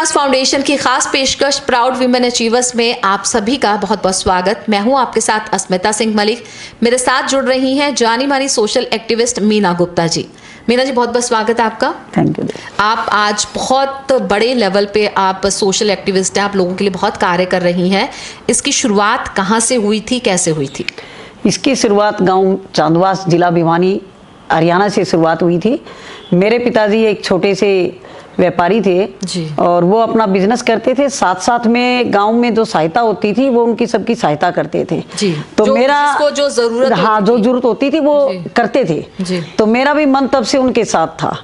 विकास foundation की खास पेशकश प्राउड वीमेन अचीवर्स में आप सभी का बहुत बहुत स्वागत। मैं हूं आपके साथ अस्मिता सिंह मलिक। मेरे साथ जुड़ रही हैं जानी मानी सोशल एक्टिविस्ट मीना गुप्ता जी। मीना जी, बहुत बहुत स्वागत है आपका। Thank you. आप आज बहुत बड़े लेवल पे आप सोशल एक्टिविस्ट हैं, आप लोगों के लिए बहुत कार्य कर रही हैं। इसकी शुरुआत कहाँ से हुई थी, कैसे हुई थी? इसकी शुरुआत गांव चांदवास, जिला भिवानी, हरियाणा से शुरुआत हुई थी। मेरे पिताजी एक छोटे से व्यापारी थे जी। और वो अपना बिजनेस करते थे, साथ साथ में गांव में जो सहायता होती थी वो उनकी सबकी सहायता करते थे जी। तो जो मेरा जिसको जो जरूरत जो जरूरत होती थी वो करते थे जी। तो मेरा भी मन तब से उनके साथ था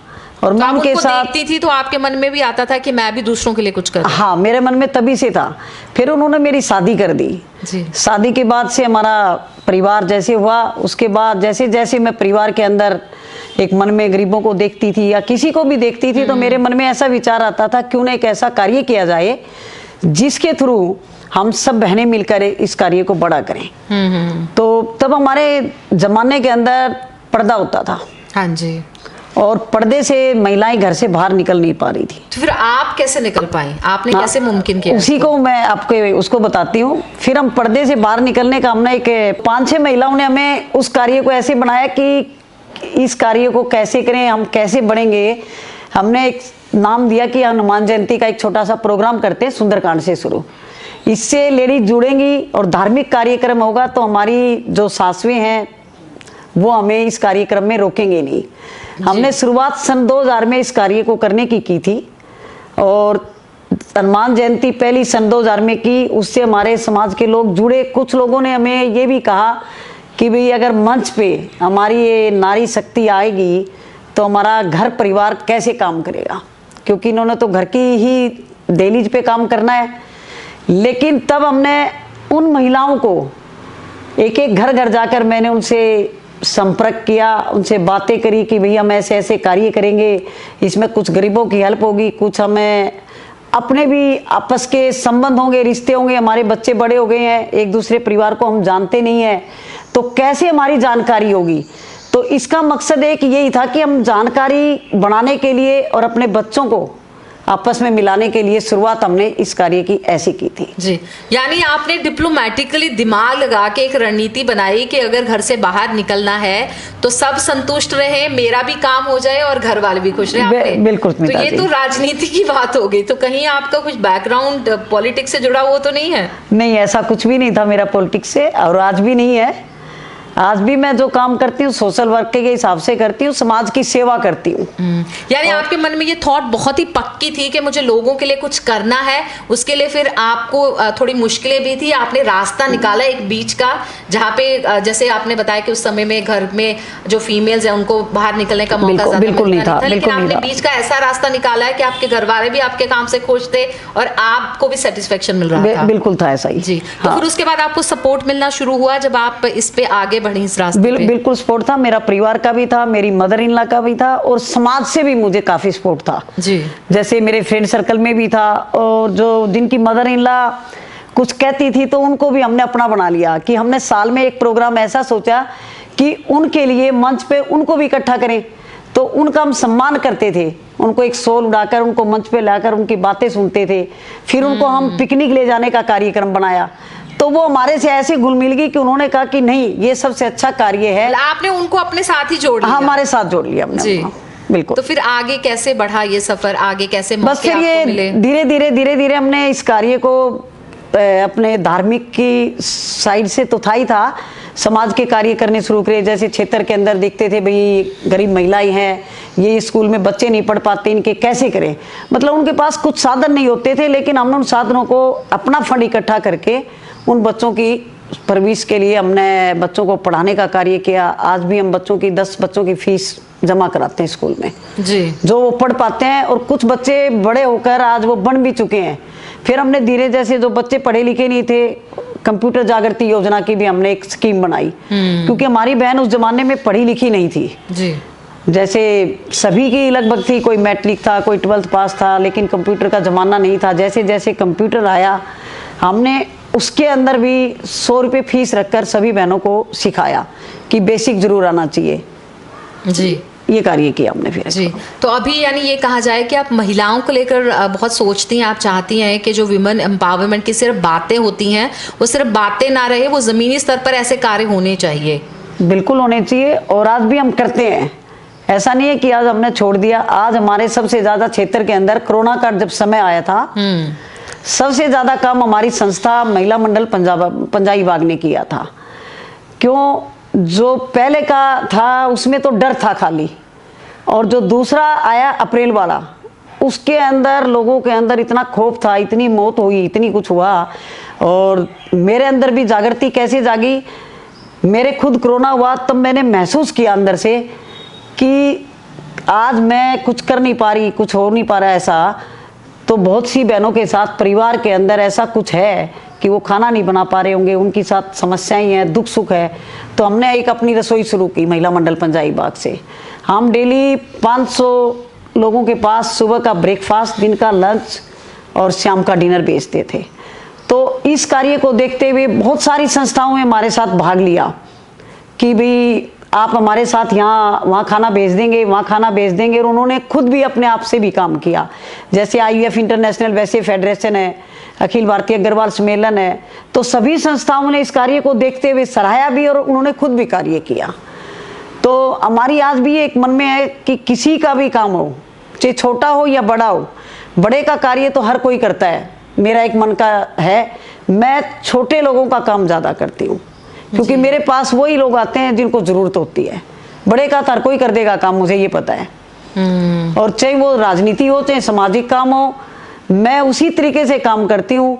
और मैं उनके साथ देखती थी तो आपके मन में भी आता था कि मैं भी दूसरों के लिए कुछ करूं। हाँ, मेरे मन में तभी से था। फिर उन्होंने मेरी शादी कर दी जी। शादी के बाद से हमारा परिवार जैसे हुआ, उसके बाद जैसे जैसे मैं परिवार के अंदर एक मन में गरीबों को देखती थी या किसी को भी देखती थी तो मेरे मन में ऐसा विचार आता था क्यों ना एक ऐसा कार्य किया जाए जिसके थ्रू हम सब बहनें मिलकर इस कार्य को बड़ा करें। तो तब हमारे जमाने के अंदर पर्दा होता था। हाँ जी। और पर्दे से महिलाएं घर से बाहर निकल नहीं पा रही थी। तो फिर आप कैसे निकल पाई? आपने कैसे मुमकिन किया? उसी को मैं आपको उसको बताती हूँ। फिर हम पर्दे से बाहर निकलने का हमने एक 5-6 महिलाओं ने हमें उस कार्य को ऐसे बनाया कि इस कार्य को कैसे करें, हम कैसे बढ़ेंगे। हमने एक नाम दिया कि हनुमान जयंती का एक छोटा सा प्रोग्राम करते हैं, सुंदरकांड से शुरू। इससे लेडीज जुड़ेंगी और धार्मिक कार्यक्रम होगा तो हमारी जो सासवें हैं वो हमें इस कार्यक्रम में रोकेंगे नहीं। हमने शुरुआत सन 2000 में इस कार्य को करने की थी और हनुमान जयंती पहली सन 2000 में की। उससे हमारे समाज के लोग जुड़े। कुछ लोगों ने हमें ये भी कहा कि भाई अगर मंच पे हमारी ये नारी शक्ति आएगी तो हमारा घर परिवार कैसे काम करेगा, क्योंकि इन्होंने तो घर की ही डेलीज पे काम करना है। लेकिन तब हमने उन महिलाओं को एक एक घर घर जाकर मैंने उनसे संपर्क किया, उनसे बातें करी कि भैया हम ऐसे ऐसे कार्य करेंगे, इसमें कुछ गरीबों की हेल्प होगी, कुछ हमें अपने भी आपस के संबंध होंगे, रिश्ते होंगे। हमारे बच्चे बड़े हो गए हैं, एक दूसरे परिवार को हम जानते नहीं हैं तो कैसे हमारी जानकारी होगी। तो इसका मकसद एक यही था कि हम जानकारी बढ़ाने के लिए और अपने बच्चों को आपस में मिलाने के लिए शुरुआत हमने इस कार्य की ऐसी की थी जी। यानी आपने डिप्लोमेटिकली दिमाग लगा के एक रणनीति बनाई कि अगर घर से बाहर निकलना है तो सब संतुष्ट रहे, मेरा भी काम हो जाए और घर वाले भी खुश रहे। बिल्कुल। तो ये तो राजनीति की बात हो गई। तो कहीं आपका कुछ बैकग्राउंड पॉलिटिक्स से जुड़ा हुआ तो नहीं है? नहीं, ऐसा कुछ भी नहीं था मेरा पॉलिटिक्स से और आज भी नहीं है। आज भी मैं जो काम करती हूँ सोशल वर्क के हिसाब से करती हूँ, समाज की सेवा करती हूँ। यानी आपके मन में ये थॉट बहुत ही पक्की थी कि मुझे लोगों के लिए कुछ करना है। उसके लिए फिर आपको थोड़ी मुश्किलें भी थी, आपने रास्ता निकाला एक बीच का, जहाँ पे जैसे आपने बताया कि उस समय में घर में जो फीमेल्स हैं उनको बाहर निकलने का मौका ज़्यादा बिल्कुल नहीं था। लेकिन आपने बीच का ऐसा रास्ता निकाला है कि आपके घर वाले भी आपके काम से खुश थे और आपको भी सेटिस्फेक्शन मिल रहा था। बिल्कुल था ऐसा ही जी। तो फिर उसके बाद आपको सपोर्ट मिलना शुरू हुआ जब आप इस पे आगे बढ़ी इस रास्ते पे? बिल्कुल सपोर्ट था। मेरा परिवार का भी था, मेरी मदर इन लॉ का भी था और समाज से भी मुझे काफी सपोर्ट था जी। जैसे मेरे फ्रेंड सर्कल में भी था और जो जिनकी मदर इन लॉ कुछ कहती थी तो उनको भी हमने अपना बना लिया कि हमने साल में एक प्रोग्राम ऐसा सोचा कि उनके लिए मंच पे उनको भी इकट्ठा करें। तो उनका हम सम्मान करते थे, उनको एक शॉल उड़ाकर उनको मंच पे लाकर उनकी बातें सुनते थे। फिर उनको हम पिकनिक ले जाने का कार्यक्रम बनाया तो वो हमारे से ऐसे घुल मिल गई कि उन्होंने कहा कि नहीं, ये सबसे अच्छा कार्य है। आपने उनको अपने साथ ही जोड़ लिया? हमारे साथ जोड़ लिया हमने जी। बिल्कुल। तो फिर आगे कैसे बढ़ा ये सफर, आगे कैसे बस फिर ये धीरे धीरे हमने इस कार्य को अपने धार्मिक की साइड से तो था ही था, समाज के कार्य करने शुरू करे। जैसे क्षेत्र के अंदर देखते थे भाई गरीब महिलाएं हैं, ये स्कूल में बच्चे नहीं पढ़ पाते, इनके कैसे करें। मतलब उनके पास कुछ साधन नहीं होते थे, लेकिन हमने उन साधनों को अपना फंड इकट्ठा करके उन बच्चों की परवरिश के लिए हमने बच्चों को पढ़ाने का कार्य किया। आज भी हम बच्चों की 10 बच्चों की फीस जमा कराते हैं स्कूल में जी, जो वो पढ़ पाते हैं और कुछ बच्चे बड़े होकर आज वो बन भी चुके हैं। फिर हमने धीरे जैसे जो बच्चे पढ़े लिखे नहीं थे, कंप्यूटर जागृति योजना की भी हमने एक स्कीम बनाई क्योंकि हमारी बहन उस जमाने में पढ़ी लिखी नहीं थी जी। जैसे सभी की लगभग थी, कोई मैट्रिक था, कोई 12th पास था, लेकिन कंप्यूटर का जमाना नहीं था। जैसे जैसे कंप्यूटर आया हमने उसके अंदर भी 100 रुपये फीस रखकर सभी बहनों को सिखाया कि बेसिक जरूर आना चाहिए जी। ये कार्य किया हमने फिर। जी, तो अभी यानी ये कहा जाए कि आप महिलाओं को लेकर बहुत सोचती हैं, आप चाहती हैं कि जो विमेन एम्पावरमेंट की सिर्फ बातें होती हैं वो सिर्फ बातें ना रहे, वो ज़मीनी स्तर पर ऐसे कार्य होने चाहिए। बिल्कुल होने चाहिए, और आज भी हम करते हैं। ऐसा नहीं है कि आज हमने छोड़ दिया। आज हमारे सबसे ज़्यादा क्षेत्र के अंदर कोरोना का जब समय आया था, सबसे ज़्यादा काम हमारी संस्था महिला मंडल पंजाबी बाग ने किया था। क्यों? जो पहले का था उसमें तो डर था खाली, और जो दूसरा आया अप्रैल वाला, उसके अंदर लोगों के अंदर इतना खौफ था, इतनी मौत हुई, इतनी कुछ हुआ। और मेरे अंदर भी जागृति कैसे जागी, मेरे खुद कोरोना हुआ तब मैंने महसूस किया अंदर से कि आज मैं कुछ कर नहीं पा रही, कुछ हो नहीं पा रहा ऐसा। तो बहुत सी बहनों के साथ परिवार के अंदर ऐसा कुछ है कि वो खाना नहीं बना पा रहे होंगे, उनके साथ समस्याएं हैं, दुख सुख है। तो हमने एक अपनी रसोई शुरू की महिला मंडल पंजाबी बाग से। हम डेली 500 लोगों के पास सुबह का ब्रेकफास्ट, दिन का लंच और शाम का डिनर बेचते थे। तो इस कार्य को देखते हुए बहुत सारी संस्थाओं ने हमारे साथ भाग लिया कि भाई आप हमारे साथ यहाँ वहाँ खाना भेज देंगे, वहाँ खाना भेज देंगे। और उन्होंने खुद भी अपने आप से भी काम किया, जैसे IVF इंटरनेशनल वैसे फेडरेशन है, अखिल भारतीय अग्रवाल सम्मेलन है। तो सभी संस्थाओं ने इस कार्य को देखते हुए सराहा भी और उन्होंने खुद भी कार्य किया। तो हमारी आज भी एक मन में है कि किसी का भी काम हो, चाहे छोटा हो या बड़ा हो, बड़े का कार्य तो हर कोई करता है। मेरा एक मन का है, मैं छोटे लोगों का काम ज़्यादा करती हूँ, क्योंकि मेरे पास वही लोग आते हैं जिनको ज़रूरत होती है। बड़े का हर कोई कर देगा काम, मुझे ये पता है। और चाहे वो राजनीति हो, चाहे सामाजिक काम हो, मैं उसी तरीके से काम करती हूँ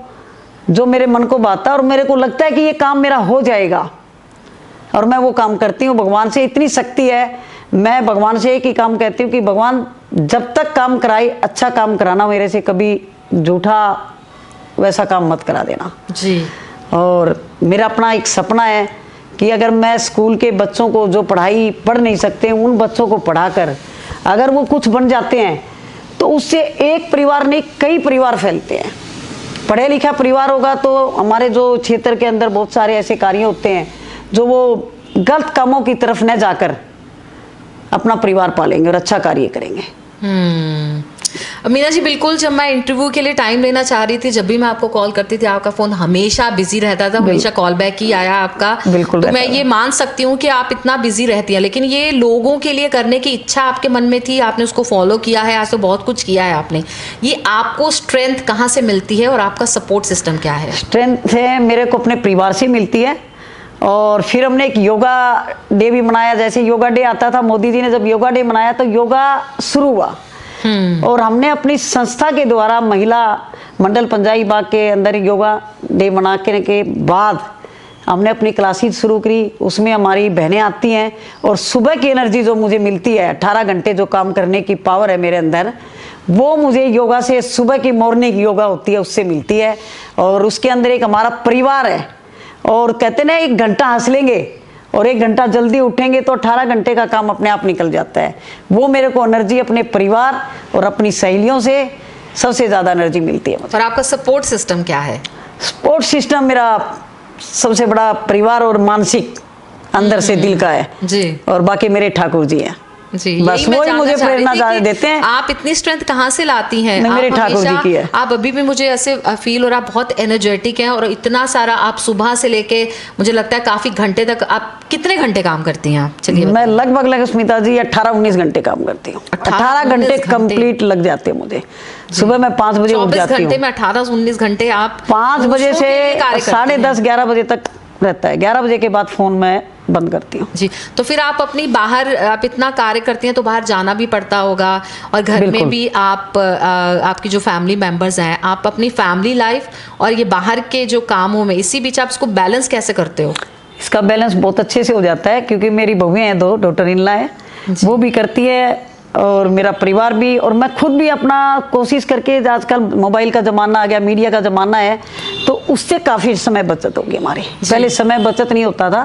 जो मेरे मन को भाता है और मेरे को लगता है कि ये काम मेरा हो जाएगा, और मैं वो काम करती हूँ। भगवान से इतनी शक्ति है, मैं भगवान से एक ही काम कहती हूँ कि भगवान जब तक काम कराए, अच्छा काम कराना, मेरे से कभी झूठा वैसा काम मत करा देना जी। और मेरा अपना एक सपना है कि अगर मैं स्कूल के बच्चों को जो पढ़ाई पढ़ नहीं सकते, उन बच्चों को पढ़ाकर अगर वो कुछ बन जाते हैं तो उससे एक परिवार नहीं कई परिवार फैलते हैं। पढ़े लिखा परिवार होगा तो हमारे जो क्षेत्र के अंदर बहुत सारे ऐसे कार्य होते हैं जो वो गलत कामों की तरफ न जाकर अपना परिवार पालेंगे और अच्छा कार्य करेंगे। मीना जी, बिल्कुल, जब मैं इंटरव्यू के लिए टाइम लेना चाह रही थी, जब भी मैं आपको कॉल करती थी, आपका फोन हमेशा बिजी रहता था, हमेशा कॉल बैक ही आया आपका। बिल्कुल, तो मैं ये मान सकती हूँ कि आप इतना बिजी रहती हैं, लेकिन ये लोगों के लिए करने की इच्छा आपके मन में थी, आपने उसको फॉलो किया है, आज तो बहुत कुछ किया है आपने। ये आपको स्ट्रेंथ कहाँ से मिलती है और आपका सपोर्ट सिस्टम क्या है? स्ट्रेंथ है मेरे को अपने परिवार से मिलती है, और फिर हमने एक योगा डे भी मनाया। जैसे योगा डे आता था, मोदी जी ने जब योगा डे मनाया तो योगा शुरू हुआ, और हमने अपनी संस्था के द्वारा महिला मंडल पंजाबी बाग के अंदर योगा डे मनाने के बाद हमने अपनी क्लासेस शुरू करी। उसमें हमारी बहनें आती हैं और सुबह की एनर्जी जो मुझे मिलती है, 18 घंटे जो काम करने की पावर है मेरे अंदर, वो मुझे योगा से, सुबह की मॉर्निंग योगा होती है उससे मिलती है। और उसके अंदर एक हमारा परिवार है, और कहते ना 1 घंटा हंस लेंगे और 1 घंटा जल्दी उठेंगे तो 18 घंटे का काम अपने आप निकल जाता है। वो मेरे को एनर्जी अपने परिवार और अपनी सहेलियों से सबसे ज़्यादा एनर्जी मिलती है। और आपका सपोर्ट सिस्टम क्या है? सपोर्ट सिस्टम मेरा सबसे बड़ा परिवार और मानसिक अंदर से दिल का है जी, और बाकी मेरे ठाकुर जी हैं जी। बस वही मुझे प्रेरणा देते हैं। आप इतनी स्ट्रेंथ कहाँ से लाती हैं? मेरे ठाकुर जी की है। आप अभी भी मुझे ऐसे फील, और आप बहुत एनर्जेटिक हैं, और इतना सारा आप सुबह से लेके मुझे लगता है काफी घंटे तक, आप कितने घंटे काम करती हैं आप? चलिए, मैं लगभग स्मिता जी 18-19 घंटे काम करती हूँ। 18 घंटे कंप्लीट लग जाते हैं मुझे। सुबह मैं 5 बजे उठ जाती हूँ। 24 घंटे में 18-19 घंटे आप 5 बजे से 10:30-11 बजे तक रहता है। 11 बजे के बाद फोन मैं बंद करती हूँ जी। तो फिर आप अपनी बाहर, आप इतना कार्य करती हैं तो बाहर जाना भी पड़ता होगा, और घर में भी आप आपकी जो फैमिली मेंबर्स हैं, आप अपनी फैमिली लाइफ और ये बाहर के जो कामों में, इसी बीच आप इसको बैलेंस कैसे करते हो? इसका बैलेंस बहुत अच्छे से हो जाता है, क्योंकि मेरी बहुएं हैं 2 डॉटर इनला है, वो भी करती है और मेरा परिवार भी, और मैं खुद भी अपना कोशिश करके, आजकल मोबाइल का ज़माना आ गया, मीडिया का ज़माना है, तो उससे काफ़ी समय बचत होगी हमारी। पहले समय बचत नहीं होता था,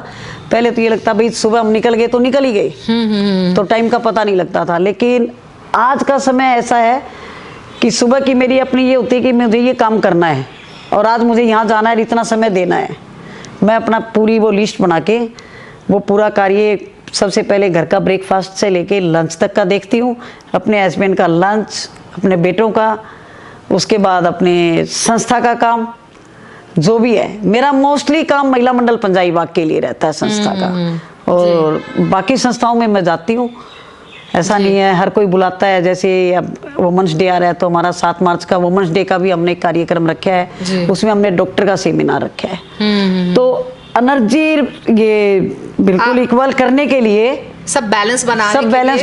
पहले तो ये लगता भाई सुबह हम निकल गए तो निकल ही गए, तो टाइम का पता नहीं लगता था। लेकिन आज का समय ऐसा है कि सुबह की मेरी अपनी ये होती है कि मुझे ये काम करना है और आज मुझे यहाँ जाना है, इतना समय देना है। मैं अपना पूरी वो लिस्ट बना के वो पूरा कार्य सबसे पहले घर का ब्रेकफास्ट से लेके लंच तक का देखती हूँ, अपने हस्बैंड का लंच, अपने बेटों का, उसके बाद अपने संस्था का काम, जो भी है। मेरा मोस्टली काम महिला मंडल पंजाई बाग के लिए रहता है संस्था का, और बाकी संस्थाओं में मैं जाती हूँ। ऐसा नहीं है हर कोई बुलाता है, जैसे अब वुमेंस डे आ रहा है तो हमारा 7 मार्च का वुमेंस डे का भी हमने एक कार्यक्रम रखा है, उसमें हमने डॉक्टर का सेमिनार रखा है। तो एनर्जी ये बिल्कुल इक्वल करने के लिए, सब बैलेंस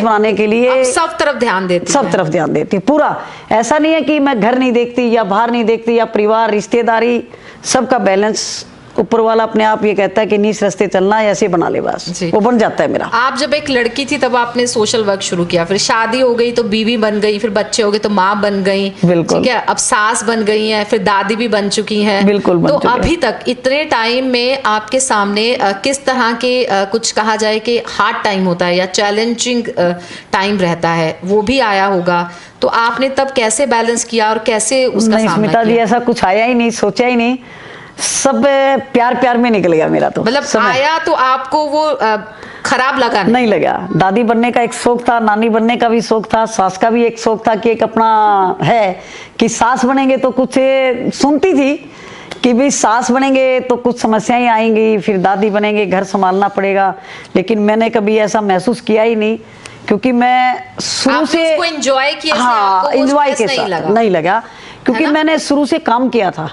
बनाने के लिए आप सब तरफ ध्यान देती सब तरफ ध्यान देती पूरा। ऐसा नहीं है कि मैं घर नहीं देखती या बाहर नहीं देखती या परिवार रिश्तेदारी, सबका बैलेंस ऊपर वाला अपने आप ये कहता है कि नीच रास्ते चलना है, ऐसे बना ले, बस वो बन जाता है मेरा। आप जब एक लड़की थी तब आपने सोशल वर्क शुरू किया, फिर शादी हो गई तो बीवी बन गई, फिर बच्चे हो गए तो माँ बन गई, बिल्कुल, ठीक है, अब सास बन गई हैं, फिर दादी भी बन चुकी हैं, बिल्कुल। तो अभी तक इतने टाइम में आपके सामने किस तरह के कुछ कहा जाए कि हार्ड टाइम होता है या चैलेंजिंग टाइम रहता है, वो भी आया होगा, तो आपने तब कैसे बैलेंस किया और कैसे उसका सामना किया? स्मिता जी ऐसा कुछ आया ही नहीं, सोचा ही नहीं, सब प्यार प्यार में निकल गया मेरा। तो मतलब आया तो आपको वो खराब लगा नहीं लगा। दादी बनने का एक शौक था, नानी बनने का भी शौक था, सास का भी एक शौक था कि एक अपना है कि सास बनेंगे तो कुछ सुनती थी कि भाई सास बनेंगे तो कुछ समस्याएं आएंगी, फिर दादी बनेंगे घर संभालना पड़ेगा, लेकिन मैंने कभी ऐसा महसूस किया ही नहीं, क्योंकि मैं शुरू से एंजॉय किया। हाँ, एंजॉय के साथ नहीं लगा, क्योंकि मैंने शुरू से काम किया था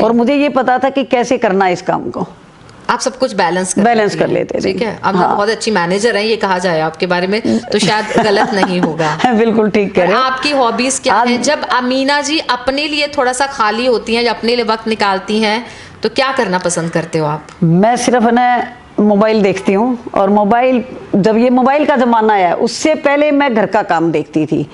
और मुझे ये पता था कि कैसे करना है इस काम को। आप सब कुछ बैलेंस कर लेते थे, ठीक है। अब बहुत अच्छी मैनेजर हैं, ये कहा जाए आपके बारे में तो शायद गलत नहीं होगा। बिल्कुल ठीक कह रहे हो। आपकी हॉबीज क्या है? जब अमीना जी अपने लिए थोड़ा सा खाली होती हैं या अपने लिए वक्त निकालती हैं तो क्या करना पसंद करते हो आप? मैं सिर्फ मोबाइल देखती हूँ, और मोबाइल, जब ये मोबाइल का जमाना है उससे पहले मैं घर का काम देखती थी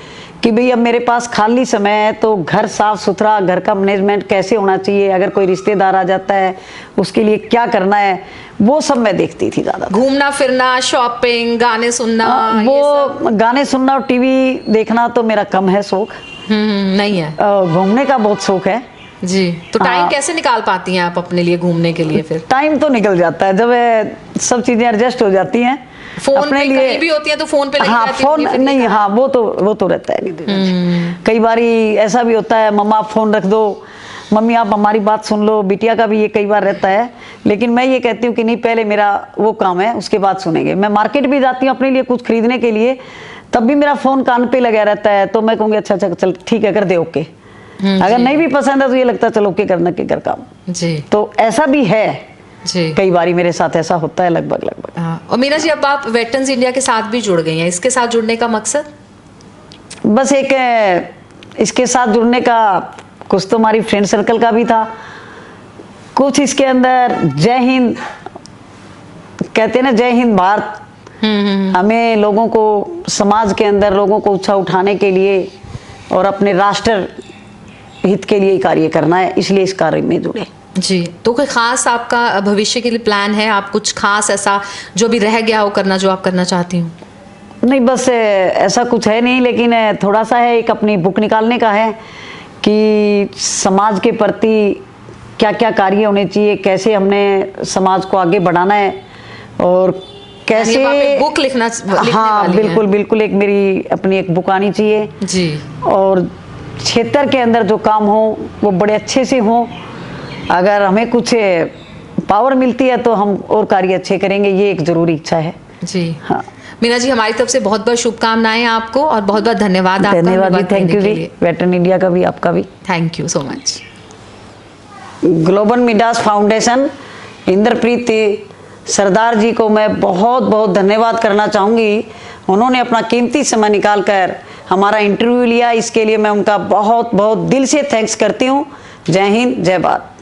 कि भाई अब मेरे पास खाली समय है तो घर साफ सुथरा, घर का मैनेजमेंट कैसे होना चाहिए, अगर कोई रिश्तेदार आ जाता है उसके लिए क्या करना है, वो सब मैं देखती थी ज़्यादा। घूमना फिरना, शॉपिंग, गाने सुनना, वो गाने सुनना और टीवी देखना तो मेरा कम है शौक। नहीं है। घूमने का बहुत शौक है जी। तो टाइम कैसे निकाल पाती हैं आप अपने लिए घूमने के लिए? फिर टाइम तो निकल जाता है जब सब चीजें एडजस्ट हो जाती हैं। फोन अपने लिए कहीं भी होती है तो फोन पे लगी हाँ, रहती फोन नहीं, हाँ वो तो रहता है। कई बारी ऐसा भी होता है, मम्मा आप फोन रख दो, मम्मी आप हमारी बात सुन लो, बिटिया का भी ये कई बार रहता है, लेकिन मैं ये कहती हूँ कि नहीं, पहले मेरा वो काम है उसके बाद सुनेंगे। मैं मार्केट भी जाती हूँ अपने लिए कुछ खरीदने के लिए, तब भी मेरा फोन कान पे लगा रहता है, तो मैं कहूँगी अच्छा चल ठीक है कर दे, ओके। अगर नहीं भी पसंद है तो ये लगता है चलो ओके करना के कर काम जी। तो ऐसा भी है जी, कई बारी मेरे साथ ऐसा होता है लगभग। और मीना जी अब आप वेटरन्स इंडिया के साथ भी जुड़ गई हैं, इसके साथ जुड़ने का मकसद? बस एक इसके साथ जुड़ने का कुछ तो हमारी फ्रेंड सर्कल का भी था, कुछ इसके अंदर जय हिंद कहते हैं ना, जय हिंद भारत, हमें लोगों को समाज के अंदर लोगों को ऊंचा उठाने के लिए और अपने राष्ट्र हित के लिए कार्य करना है, इसलिए इस कार्य में जुड़े जी। तो कोई खास आपका भविष्य के लिए प्लान है? आप कुछ खास ऐसा जो भी रह गया हो करना, जो आप करना चाहती हूँ? नहीं, बस ऐसा कुछ है नहीं, लेकिन थोड़ा सा है, एक अपनी बुक निकालने का है कि समाज के प्रति क्या क्या कार्य होने चाहिए, कैसे हमने समाज को आगे बढ़ाना है और कैसे बुक लिखना हाँ बिल्कुल एक मेरी अपनी एक बुक आनी चाहिए जी। और क्षेत्र के अंदर जो काम हो वो बड़े अच्छे से हो, अगर हमें कुछ पावर मिलती है तो हम और कार्य अच्छे करेंगे, ये एक जरूरी इच्छा है जी। हाँ मीना जी, हमारी तरफ से बहुत बहुत शुभकामनाएं आपको और बहुत बहुत धन्यवाद। धन्यवाद जी, थैंक यू जी, वेटरन इंडिया का भी, आपका भी thank you so much. Global Midas foundation Inderpreet Sardar ji को मैं बहुत बहुत धन्यवाद करना चाहूँगी, उन्होंने अपना कीमती समय निकाल कर हमारा इंटरव्यू लिया, इसके लिए मैं उनका बहुत बहुत दिल से थैंक्स करती हूँ। जय हिंद, जय भारत।